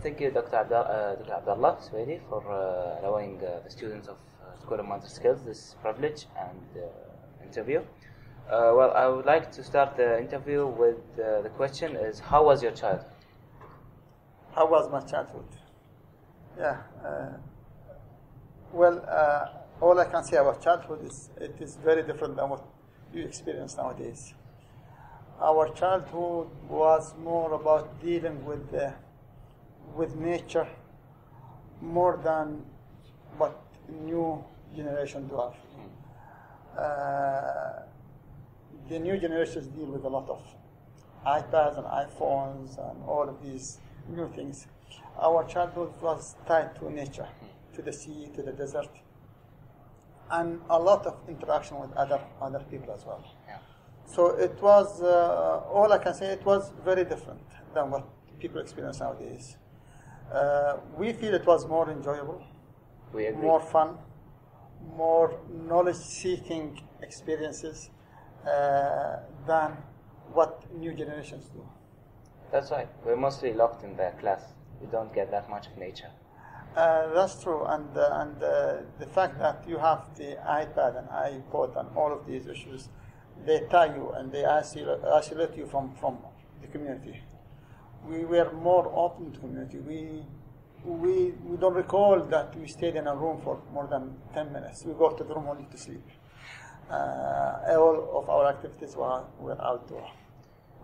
thank you, Dr. Abdullah Swaidi, for allowing the students of School of Motor Skills this privilege and interview. Well, I would like to start the interview with the question is, how was your childhood? How was my childhood? Yeah. All I can say about childhood is it is very different than what you experience nowadays. Our childhood was more about dealing with nature more than what new generation do. The new generations deal with a lot of iPads and iPhones and all of these new things. Our childhood was tied to nature, to the sea, to the desert, and a lot of interaction with other people as well. Yeah. So it was, all I can say, it was very different than what people experience nowadays. We feel it was more enjoyable, We agree. more fun, more knowledge-seeking experiences than what new generations do. That's right. We're mostly locked in the class. We don't get that much of nature. That's true, and the fact that you have the iPad and iPod and all of these issues, they tie you and they isolate you from the community. We were more open to community. We don't recall that we stayed in a room for more than 10 minutes. We go to the room only to sleep. All of our activities were outdoor.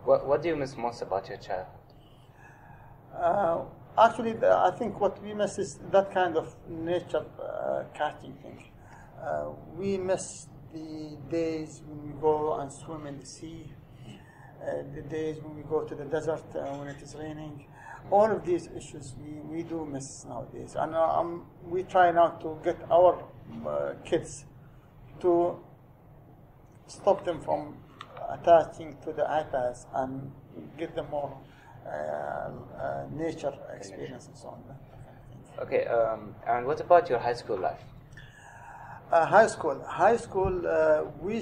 What do you miss most about your childhood? Actually, I think what we miss is that kind of nature catching thing. We miss the days when we go and swim in the sea, the days when we go to the desert when it is raining. All of these issues we do miss nowadays. And we try now to get our kids to stop them from attaching to the iPads and give them more nature experience and so on. Okay, and what about your high school life? High school. We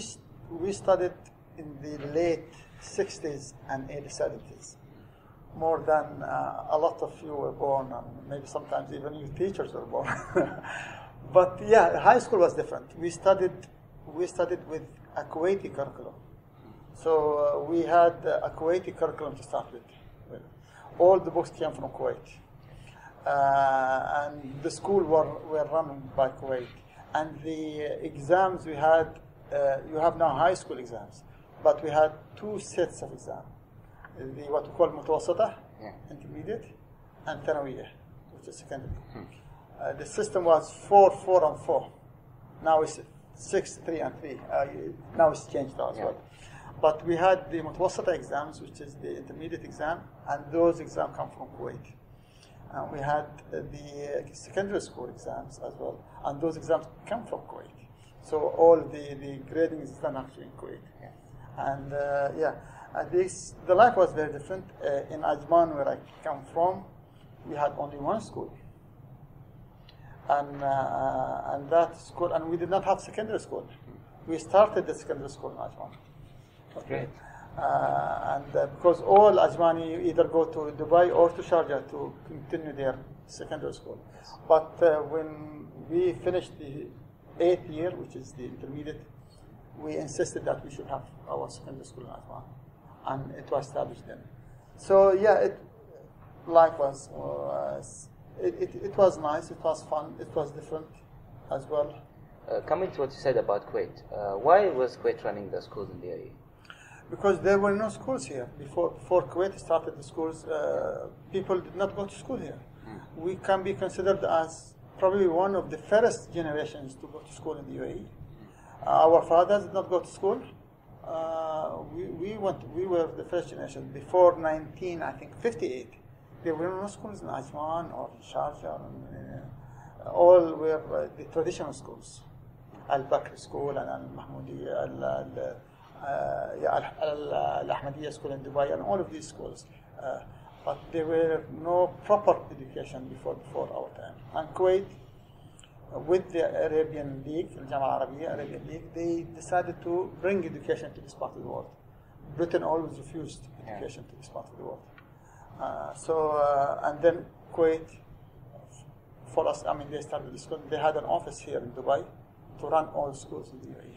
studied in the late 60s and early 70s, more than a lot of you were born, and maybe sometimes even you teachers were born. But yeah, high school was different. We studied with a Kuwaiti curriculum. So we had a Kuwaiti curriculum to start with. All the books came from Kuwait. And the school were run by Kuwait. And the exams we had, you have now high school exams, but we had two sets of exams. What we call mutawassata, intermediate, and thanawiyah, which is secondary. The system was 4, 4, and 4. Now it's 6, 3, and 3. Now it's changed as well. But we had the mutawassata exams, which is the intermediate exam, and those exams come from Kuwait. And we had the secondary school exams as well, and those exams come from Kuwait. So all the grading is done actually in Kuwait. And the life was very different. In Ajman, where I come from, we had only one school. And that school, and we did not have secondary school. We started the secondary school in Ajman. Great. Because all Ajmani either go to Dubai or to Sharjah to continue their secondary school. But when we finished the 8th year, which is the intermediate, we insisted that we should have our secondary school in Ajman, and it was established then. So yeah, life was it was nice, it was fun, it was different as well. Coming to what you said about Kuwait, why was Kuwait running the schools in the UAE? Because there were no schools here. Before Kuwait started the schools, people did not go to school here. We can be considered as probably one of the first generations to go to school in the UAE. Our fathers did not go to school. We were the first generation. Before 1958, there were no schools in Ajman or Sharjah. All were the traditional schools. Al-Bakr School and Al-Mahmoudi, Al-Ahmadiyya School in Dubai, and all of these schools. But there were no proper education before our time. And Kuwait, with the Arabian League, the Jama'ah Arabiya, Arabian League, they decided to bring education to this part of the world. Britain always refused education to this part of the world. And then Kuwait, for us, I mean, they started the school. They had an office here in Dubai to run all schools in the UAE.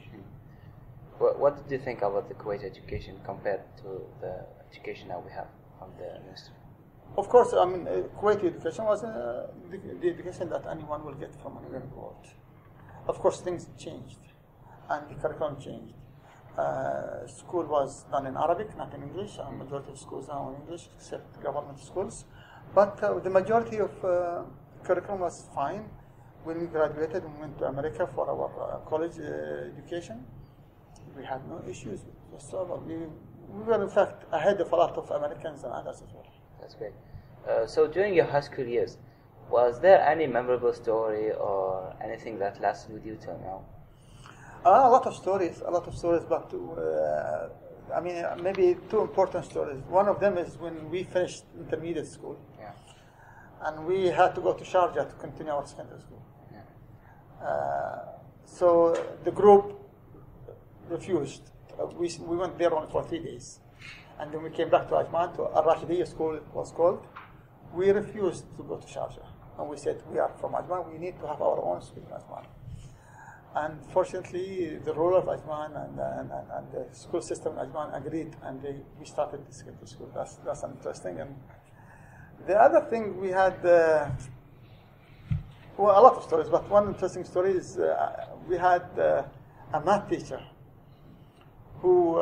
What did you think about the Kuwait education compared to the education that we have from the ministry? Of course, I mean, Kuwaiti education was the education that anyone will get from anywhere in the world. Of course, things changed, and the curriculum changed. School was done in Arabic, not in English. A majority of schools are in English, except government schools. But the majority of curriculum was fine. When we graduated, we went to America for our college education. We had no issues whatsoever. We were, in fact, ahead of a lot of Americans and others as well. That's great. So during your high school years, was there any memorable story or anything that lasted with you till now? A lot of stories, but I mean, maybe two important stories. One of them is when we finished intermediate school, and we had to go to Sharjah to continue our secondary school. So the group refused. We went there only for 3 days. And then we came back to Ajman, to Al-Rashidiyya school it was called. We refused to go to Sharjah. And we said, we are from Ajman, we need to have our own school in Ajman. And fortunately, the ruler of Ajman and the school system in Ajman agreed, and we started the secondary school. That's interesting. And the other thing, we had, a lot of stories, but one interesting story is we had a math teacher who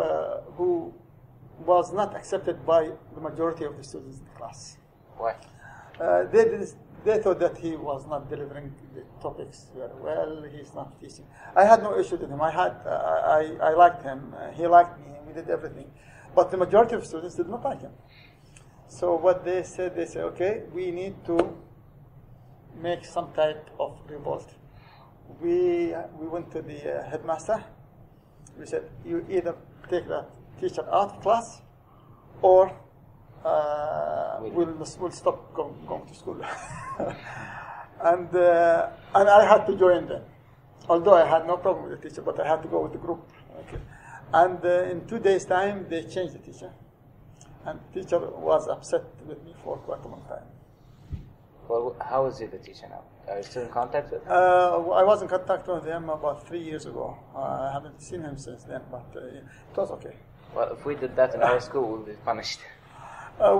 was not accepted by the majority of the students in the class. Why? They thought that he was not delivering the topics very well. He's not teaching. I had no issue with him. I liked him. He liked me. We did everything. But the majority of students did not like him. So what they said, okay, we need to make some type of revolt. We went to the headmaster. We said, you either take that teacher out of class, or we'll stop going to school. and I had to join them. Although I had no problem with the teacher, but I had to go with the group. Okay. And in 2 days' time, they changed the teacher. And the teacher was upset with me for quite a long time. Well, how is he the teacher now? Are you still in contact with him? I was in contact with him about 3 years ago. I haven't seen him since then, but it was okay. Well, if we did that in our school, we'll be punished. I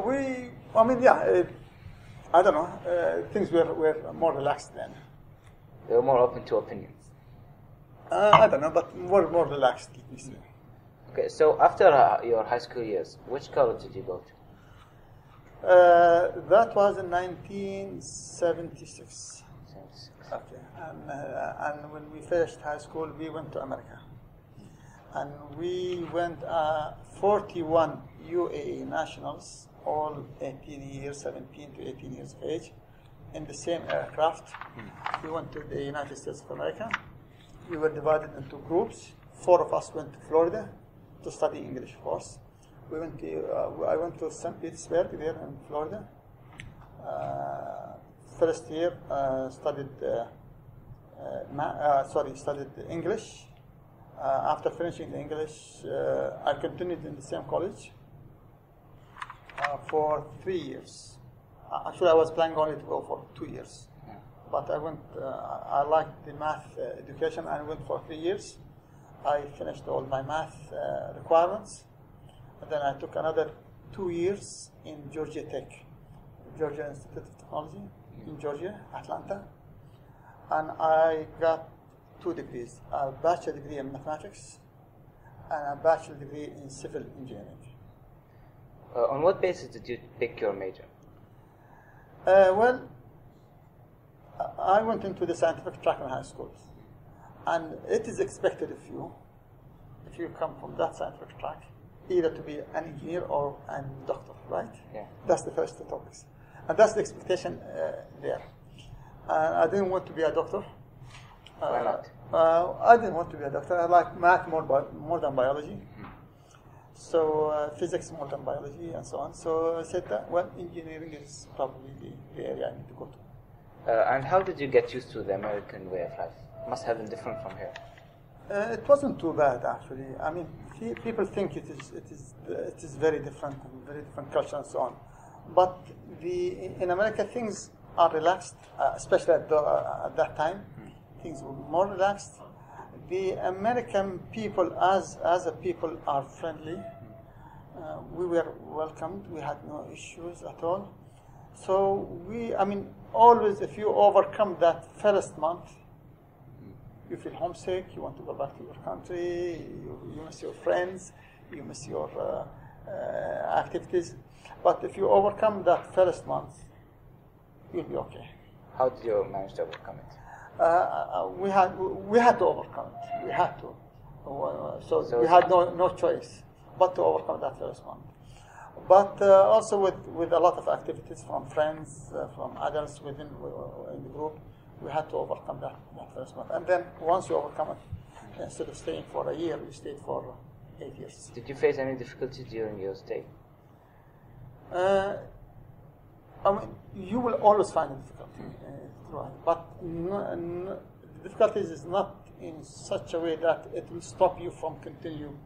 don't know. Things were more relaxed then. They were more open to opinions. I don't know, but more relaxed, let me say. Okay, so after your high school years, which college did you go to? That was in 1976. 76. Okay, and when we finished high school, we went to America. And we went 41 UAE nationals, all 17 to 18 years of age, in the same aircraft. We went to the United States of America. We were divided into groups. 4 of us went to Florida to study English course. I went to St. Petersburg there in Florida. First year studied English. After finishing the English, I continued in the same college for 3 years. Actually, I was planning only to go for 2 years. But I liked the math education, and I went for 3 years. I finished all my math requirements. And then I took another 2 years in Georgia Tech, Georgia Institute of Technology in Georgia, Atlanta. And I got 2 degrees, a bachelor degree in mathematics and a bachelor degree in civil engineering. On what basis did you pick your major? Well, I went into the scientific track in high school. And it is expected of you, if you come from that scientific track, either to be an engineer or a doctor, right? Yeah. That's the first 2 topics. And that's the expectation there. I didn't want to be a doctor. Why not? I didn't want to be a doctor. I like math more than biology. Mm-hmm. So physics more than biology and so on. So I said that, well, engineering is probably the area I need to go to. And how did you get used to the American way of life? It must have been different from here. It wasn't too bad, actually. I mean, people think it is very different culture and so on. But in America, things are relaxed, especially at that time. Things were more relaxed. The American people, as a people, are friendly. We were welcomed. We had no issues at all. So always, if you overcome that first month, you feel homesick, you want to go back to your country, you miss your friends, you miss your activities. But if you overcome that first month, you'll be okay. How did you manage to overcome it? We had to overcome it. We had to. So we had no choice but to overcome that first month. But also with a lot of activities from friends, from adults in the group, we had to overcome that first month. And then once you overcome it, instead of staying for a year, we stayed for 8 years. Did you face any difficulties during your stay? You will always find a difficulty, but the difficulties is not in such a way that it will stop you from continuing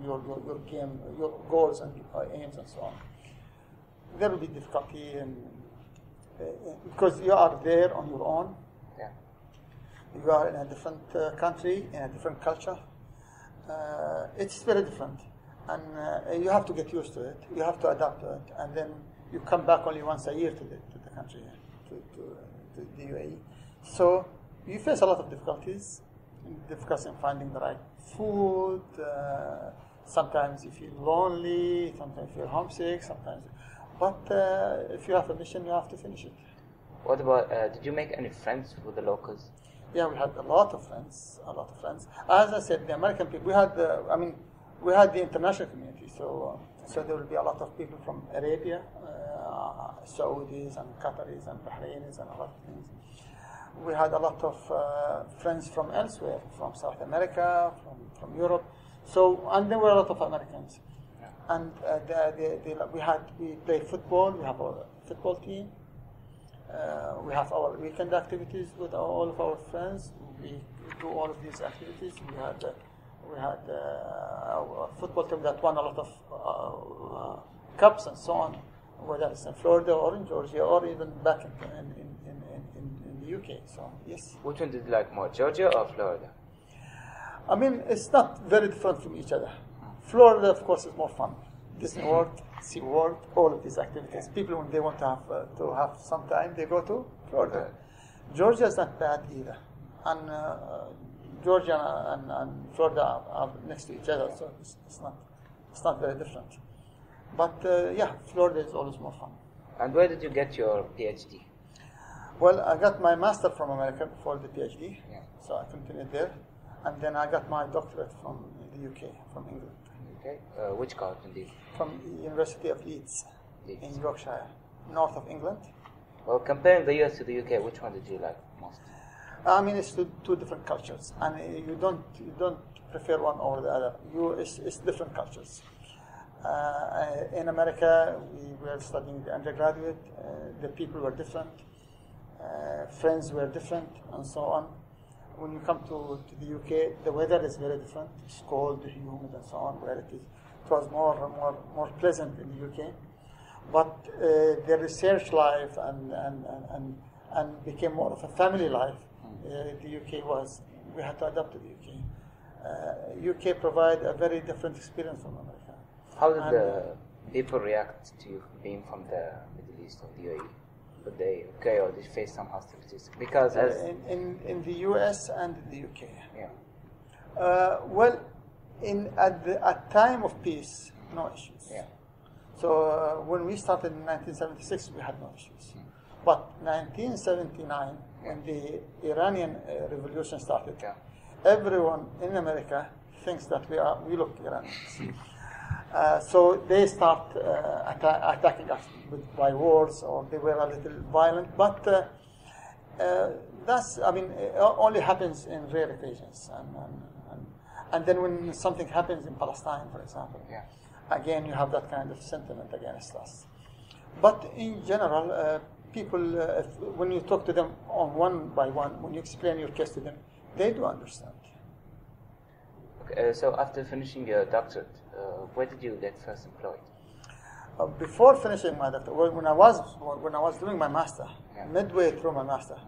your game, your goals and aims and so on. There will be difficulty because you are there on your own. Yeah. You are in a different country, in a different culture. It's very different, and you have to get used to it. You have to adapt to it, and then you come back only once a year to the country, to the UAE. So you face a lot of difficulties in finding the right food. Sometimes you feel lonely, sometimes you feel homesick, but if you have a mission, you have to finish it. What about, did you make any friends with the locals? Yeah, we had a lot of friends. As I said, the American people, we had the international community, so there will be a lot of people from Arabia, Saudis and Qataris and Bahrainis and a lot of things. We had a lot of friends from elsewhere, from South America, from Europe. So, and there were a lot of Americans. Yeah. And we play football. We have a football team. We have our weekend activities with all of our friends. We do all of these activities. We had a football team that won a lot of cups and so on, whether it's in Florida or in Georgia or even back in the UK. So yes. Which one did you like more, Georgia or Florida? It's not very different from each other. Florida, of course, is more fun. Disney World, Sea World, all of these activities. People, when they want to have some time, they go to Florida. Georgia is not bad either, and Georgia and Florida are next to each other, so it's not very different. But yeah, Florida is always more fun. And where did you get your PhD? Well, I got my master from America before the PhD, Yeah. so I continued there, and then I got my doctorate from the UK, from England. Okay. Which college indeed? From the University of Leeds. In Yorkshire, north of England. Well, comparing the US to the UK, which one did you like most? It's two different cultures, and you don't prefer one over the other. It's different cultures. In America, we were studying the undergraduate. The people were different. Friends were different, and so on. When you come to the UK, the weather is very different. It's cold, humid, and so on. Where it was more pleasant in the UK, but the research life and became more of a family life. The UK we had to adapt to the UK. UK provide a very different experience from America. How did the people react to you being from the Middle East or the UAE? Would they or did you face some hostilities? Because in the US and in the UK. Yeah. Well, at time of peace, no issues. Yeah. So when we started in 1976, we had no issues. But 1979, when the Iranian revolution started, everyone in America thinks that we look Iranians. So they start attacking us by wars, or they were a little violent. But that's, it only happens in rare occasions. And then when something happens in Palestine, for example, again you have that kind of sentiment against us. But in general, people, when you talk to them on one by one, when you explain your case to them, they do understand. Okay, so after finishing your doctorate, where did you get first employed? before finishing my doctor, when I was doing my master, midway through my master,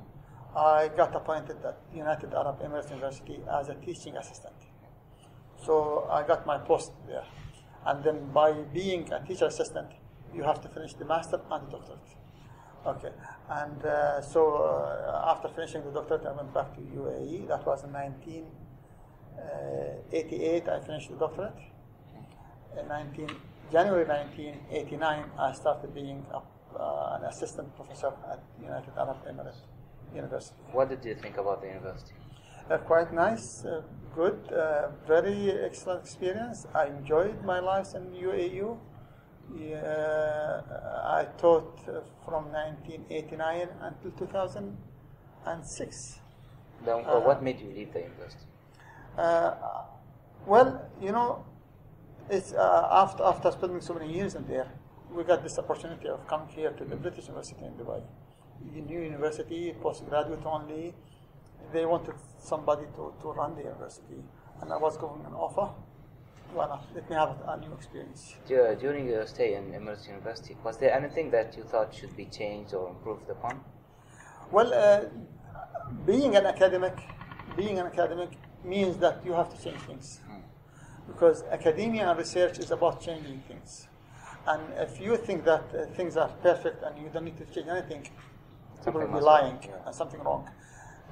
I got appointed at United Arab Emirates University as a teaching assistant. So I got my post there. And then by being a teacher assistant, you have to finish the master and the doctorate. Okay. And after finishing the doctorate, I went back to UAE. That was in 1988, I finished the doctorate. In January 1989, I started being an assistant professor at United Arab Emirates University. What did you think about the university? Quite nice, good, very excellent experience. I enjoyed my life in UAU. I taught from 1989 until 2006. What made you leave the university? Well, it's after spending so many years in there, we got this opportunity of coming here to the British University in Dubai. A new university, postgraduate only. They wanted somebody to run the university, and I was given an offer. Why not? Let me have a new experience. During your stay in Emirates University, was there anything that you thought should be changed or improved upon? Well, being an academic means that you have to change things. Because academia and research is about changing things. And if you think that things are perfect and you don't need to change anything, you will be lying, and something wrong.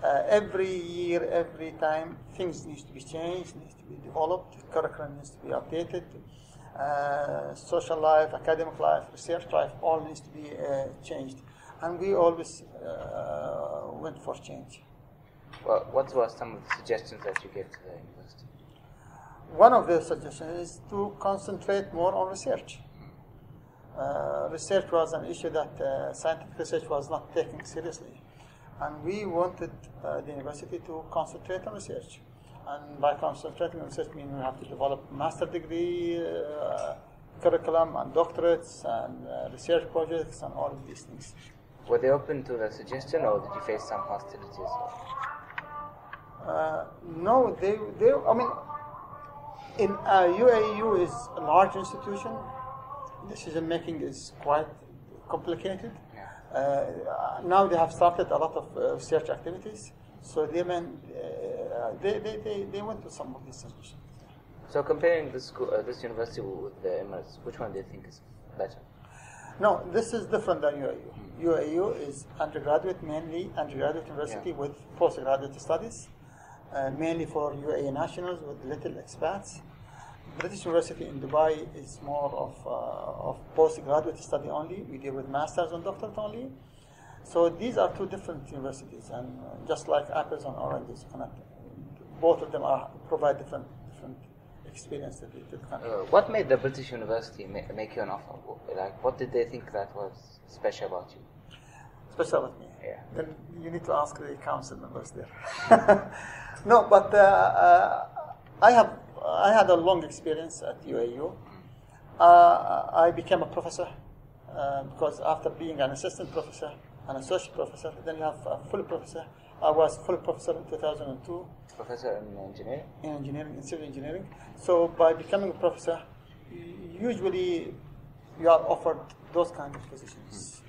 Every year, every time, things need to be changed, needs to be developed, curriculum needs to be updated, social life, academic life, research life, all needs to be changed. And we always went for change. Well, what were some of the suggestions that you gave to the university? One of the suggestions is to concentrate more on research. Research was an issue that scientific research was not taken seriously. And we wanted the university to concentrate on research. And by concentrating on research, we have to develop master degree, curriculum, and doctorates, and research projects, and all of these things. Were they open to the suggestion, or did you face some hostilities? No, they. I mean, in UAU is a large institution. Decision making is quite complicated. Now they have started a lot of research activities, so they went to some of these suggestions. So comparing this university with the Emirates, which one do you think is better? No, this is different than UAU. UAU is mainly undergraduate university with postgraduate studies, mainly for UAE nationals with little expats. British University in Dubai is more of postgraduate study only. We deal with masters and doctorate only. So these are two different universities, and just like apples and oranges, both of them provide different experience to the country. What made the British University make you an offer? Like, what did they think that was special about you? Special about me? Yeah. Then you need to ask the council members there. No, but I had a long experience at UAU. I became a professor because after being an assistant professor, an associate professor, then you have a full professor. I was full professor in 2002. Professor in engineering? In engineering, in civil engineering. So by becoming a professor, usually you are offered those kind of positions.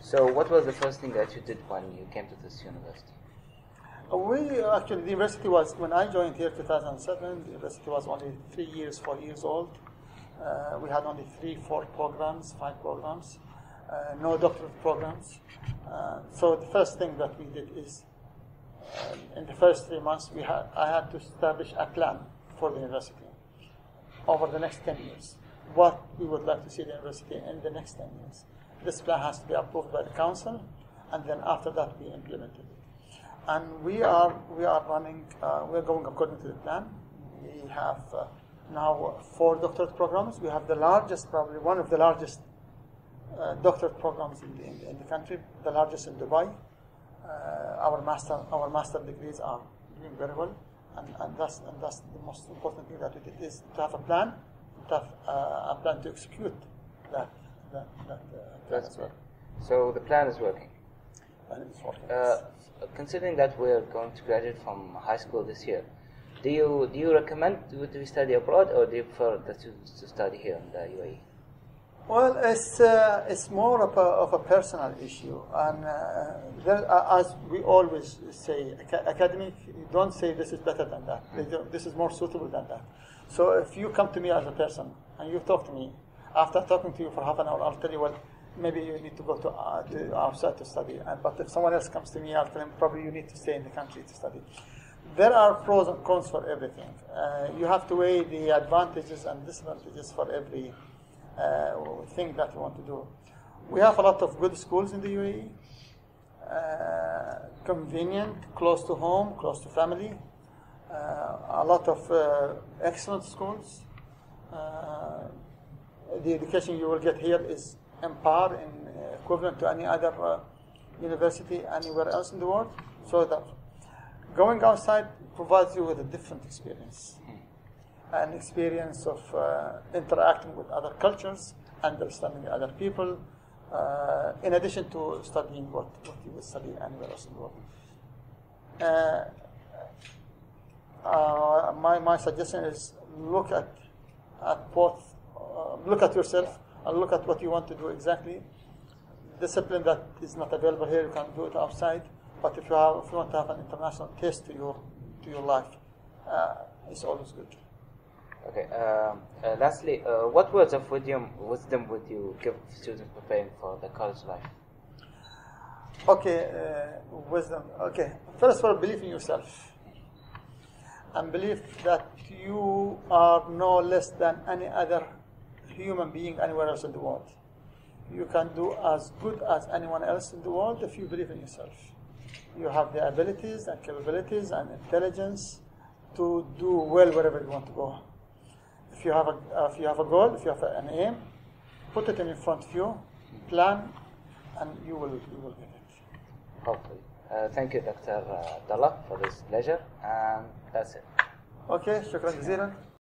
So what was the first thing that you did when you came to this university? The university was, when I joined here in 2007, the university was only 4 years old. We had only 5 programs, no doctorate programs. So the first thing that we did is, in the first 3 months, I had to establish a plan for the university over the next 10 years. What we would like to see the university in the next 10 years. This plan has to be approved by the council, and then after that we implemented it. And we are running. We're going according to the plan. We have now 4 doctorate programs. We have the largest, probably one of the largest doctorate programs in the country, the largest in Dubai. Our master degrees are doing very well, and that's the most important thing that we did, is to have a plan, to execute that plan as well. So the plan is working. And it's working. Considering that we're going to graduate from high school this year, Do you recommend to study abroad, or do you prefer the students to study here in the UAE? Well, it's more of a personal issue, and as we always say, academic, don't say this is better than that. This is more suitable than that. So if you come to me as a person and you talk to me, after talking to you for half an hour, I'll tell you, well, maybe you need to go to outside to study. But if someone else comes to me, I'll tell him probably you need to stay in the country to study. There are pros and cons for everything. You have to weigh the advantages and disadvantages for every thing that you want to do. We have a lot of good schools in the UAE, convenient, close to home, close to family, a lot of excellent schools. The education you will get here is on par and equivalent to any other university anywhere else in the world. So that going outside provides you with a different experience. An experience of interacting with other cultures, understanding other people, in addition to studying what you would study anywhere else in the world. My suggestion is look at both, look at yourself and look at what you want to do exactly. Discipline that is not available here, you can do it outside. But if you want to have an international taste to your life, it's always good. Okay. Lastly, what words of wisdom would you give students preparing for the college life? Okay, wisdom. Okay, first of all, believe in yourself, and believe that you are no less than any other human being anywhere else in the world. You can do as good as anyone else in the world if you believe in yourself. You have the abilities and capabilities and intelligence to do well wherever you want to go. If you have a goal, if you have an aim, put it in front of you, plan, and you will get it. Hopefully. Thank you, Dr. Abdullah, for this pleasure, and that's it. Okay, shukran jazeelan.